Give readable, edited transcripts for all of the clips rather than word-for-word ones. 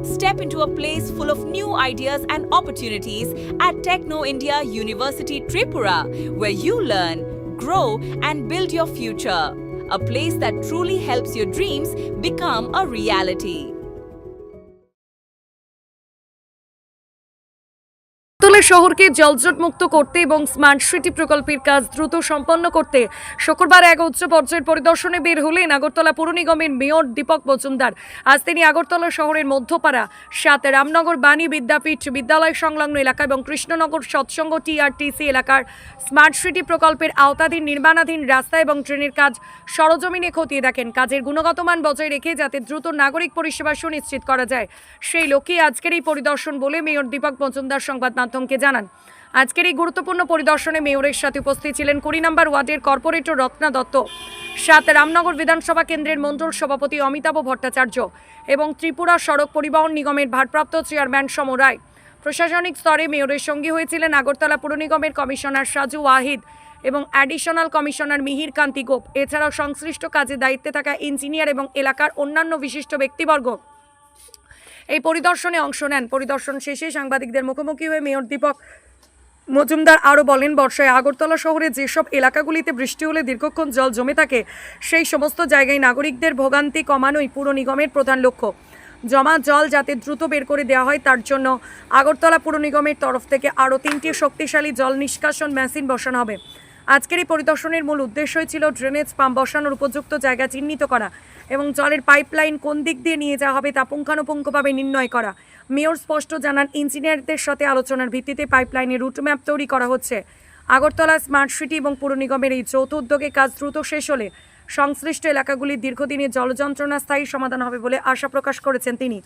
Step into a place full of new ideas and opportunities at Techno India University Tripura, where you learn, grow, and build your future. A place that truly helps your dreams become a reality. শহরকে জলজট মুক্ত করতে এবং smart city প্রকল্পের কাজ দ্রুত সম্পন্ন করতে শুক্রবার এক উচ্চ পর্যায়ের পরিদর্শনে বের হলেন আগরতলা পৌর নিগমের মেয়র দীপক মজুমদার। আজ তিনি আগরতলা শহরের মধ্যপাড়া, সাত রামনগর বাণী বিদ্যাপীঠ বিদ্যালয় সংলগ্ন এলাকা এবং কৃষ্ণনগর সৎসঙ্গ টিআরটিসি এলাকার স্মার্ট সিটি প্রকল্পের আওতাধীন নির্মাণাধীন রাস্তা এবং ট্রেনের কাজ সরজমিনে খতিয়ে দেখেন। কাজের গুণগত মান বজায় রেখে যাতে দ্রুত নাগরিক পরিষেবা সুনিশ্চিত করা যায়, সেই লক্ষ্যে আজকের এই পরিদর্শন বলে মেয়র দীপক মজুমদার সংবাদ মাধ্যমকে জানান। আজকের এই গুরুত্বপূর্ণ পরিদর্শনে মেয়রের সাথে উপস্থিত ছিলেন 20 নম্বর ওয়ার্ডের কর্পোরেটর রত্না দত্ত, সাত রামনগর বিধানসভা কেন্দ্রের মণ্ডল সভাপতি অমিতাভ ভট্টাচার্য এবং ত্রিপুরা সড়ক পরিবহন নিগমের ভারপ্রাপ্ত চেয়ারম্যান সম রায়। প্রশাসনিক স্তরে মেয়রের সঙ্গী হয়েছিলেন আগরতলা পৌর নিগমের কমিশনার সাজু ওয়াহিদ এবং অ্যাডিশনাল কমিশনার মিহির কান্তি গোপ, এছাড়াও সংশ্লিষ্ট কাজে দায়িত্বে থাকা ইঞ্জিনিয়ার এবং এলাকার অন্যান্য বিশিষ্ট ব্যক্তিবর্গ এই পরিদর্শনে অংশ নেন। পরিদর্শন শেষে সাংবাদিকদের মুখোমুখি হয়ে মেয়র দীপক মজুমদার আরও বলেন, বর্ষায় আগরতলা শহরে যেসব এলাকাগুলিতে বৃষ্টি হলে দীর্ঘক্ষণ জল জমে থাকে সেই সমস্ত জায়গায় নাগরিকদের ভোগান্তি কমানোই পুর নিগমের প্রধান লক্ষ্য। জমা জল যাতে দ্রুত বের করে দেওয়া হয় তার জন্য আগরতলা পুর নিগমের তরফ থেকে আরও 3টি শক্তিশালী জল নিষ্কাশন মেশিন বসানো হবে। আজকের এই পরিদর্শনের মূল উদ্দেশ্যই ছিল ড্রেনেজ পাম্প বসানোর উপযুক্ত জায়গা চিহ্নিত করা এবং জলের পাইপলাইন কোন দিক দিয়ে নিয়ে যাওয়া হবে তা পুঙ্খানুপুঙ্খভাবে নির্ণয় করা। মেয়র স্পষ্ট জানান, ইঞ্জিনিয়ারদের সাথে আলোচনার ভিত্তিতে পাইপলাইনের রুটম্যাপ তৈরি করা হচ্ছে। আগরতলা স্মার্ট সিটি এবং পুর নিগমের এই যৌথ উদ্যোগে কাজ দ্রুত শেষ হলে সংশ্লিষ্ট এলাকাগুলির দীর্ঘদিনের জলযন্ত্রণা স্থায়ী সমাধান হবে বলে আশা প্রকাশ করেছেন তিনি।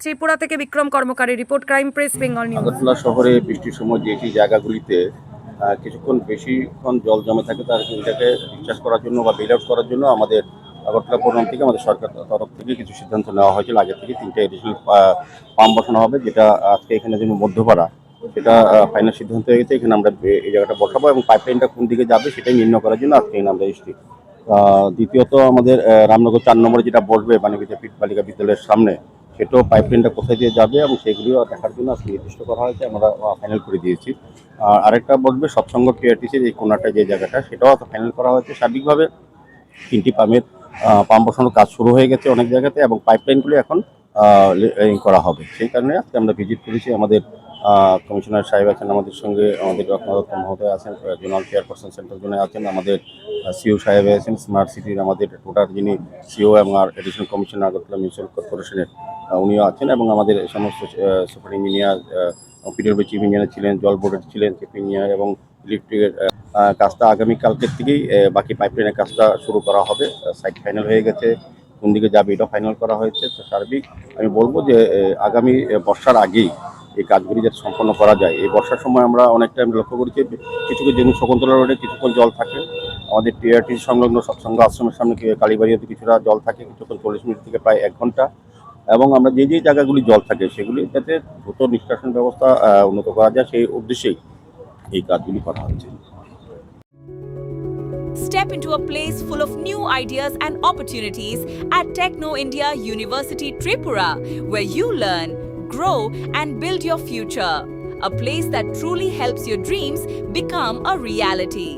ত্রিপুরা থেকে বিক্রম কর্মকারের report, crime press Bengal news. Agartala শহরে বৃষ্টির সময় যে জায়গাগুলিতে কিছুক্ষণ বেশিক্ষণ জল জমে থাকে তার এটাকে রিচার্জ করার জন্য বা বেল আউট করার জন্য আমাদের আগরতলা পৌর থেকে আমাদের সরকার তরফ থেকে কিছু সিদ্ধান্ত নেওয়া হয়েছিল। আগে থেকে 3টে এডিশনাল পাম্প বসানো হবে, যেটা আজকে এখানে যেন মধ্যপাড়া সেটা ফাইনাল সিদ্ধান্ত হয়ে গেছে। এখানে আমরা এই জায়গাটা বসাবো এবং পাইপলাইনটা কোন দিকে যাবে সেটাই নির্ণয় করার জন্য আজকে এখানে আমরা এসেছি। দ্বিতীয়ত আমাদের রামনগর 4 নম্বরে যেটা বসবে বাণী বিদ্যাপীঠ বালিকা বিদ্যালয়ের সামনে, সেটাও পাইপলাইনটা কোথায় দিয়ে যাবে এবং সেগুলিও দেখার জন্য আজকে নির্দিষ্ট করা হয়েছে, আমরা ফাইনাল করে দিয়েছি। আর আরেকটা বসবে সৎসঙ্গ টিআরটিসির এই কোনাটা যে জায়গাটা, সেটাও ফাইনাল করা হয়েছে। সার্বিকভাবে 3টি পাম্প বসানোর কাজ শুরু হয়ে গেছে অনেক জায়গাতে এবং পাইপলাইনগুলি এখন করা হবে। সেই কারণে আজকে আমরা ভিজিট করেছি। আমাদের কমিশনার সাহেব আছেন আমাদের সঙ্গে, আমাদের রত্না দত্ত মহোদয় আছেন, জোনাল চেয়ারপারসন সেন্ট্রাল জোনে আছেন, আমাদের সিও সাহেব আছেন স্মার্ট সিটির, আমাদের টোটাল যিনি সিও এবং আর এডিশনাল কমিশনার আগরতলা মিউনিসিপ্যাল কর্পোরেশনের উনিও আছেন এবং আমাদের সমস্ত super engineer, PWD chief engineer ছিলেন, জল বোর্ডের ছিলেন চিফ ইঞ্জিনিয়ার এবং ইলেকট্রিকের কাজটা আগামীকালকের থেকেই বাকি পাইপলাইনের কাজটা শুরু করা হবে। সাইট ফাইনাল হয়ে গেছে, কোন দিকে যাবে এটাও ফাইনাল করা হয়েছে। তো সার্বিক আমি বলবো যে আগামী বর্ষার আগেই এই কাজগুলি যাতে সম্পন্ন করা যায়। এই বর্ষার সময় আমরা অনেকটা লক্ষ্য করেছি কিছু যেমন শকুন্তলা রোডে কিছুক্ষণ জল থাকে, আমাদের টিআরটি সংলগ্ন সৎসঙ্গ আশ্রমের সামনে কালীবাড়িতে কিছুটা জল থাকে কিছুক্ষণ 40 মিনিট থেকে প্রায় 1 ঘন্টা, এবং আমরা যে জায়গাগুলি জল থাকে সেগুলি যাতে দ্রুত নিষ্কাশন ব্যবস্থা উন্নত করা যায় সেই উদ্দেশ্যেই এই কাজগুলি করা হচ্ছে। Step into a place full of new ideas and opportunities at Techno India University Tripura, where you learn, grow, and build your future. A place that truly helps your dreams become a reality.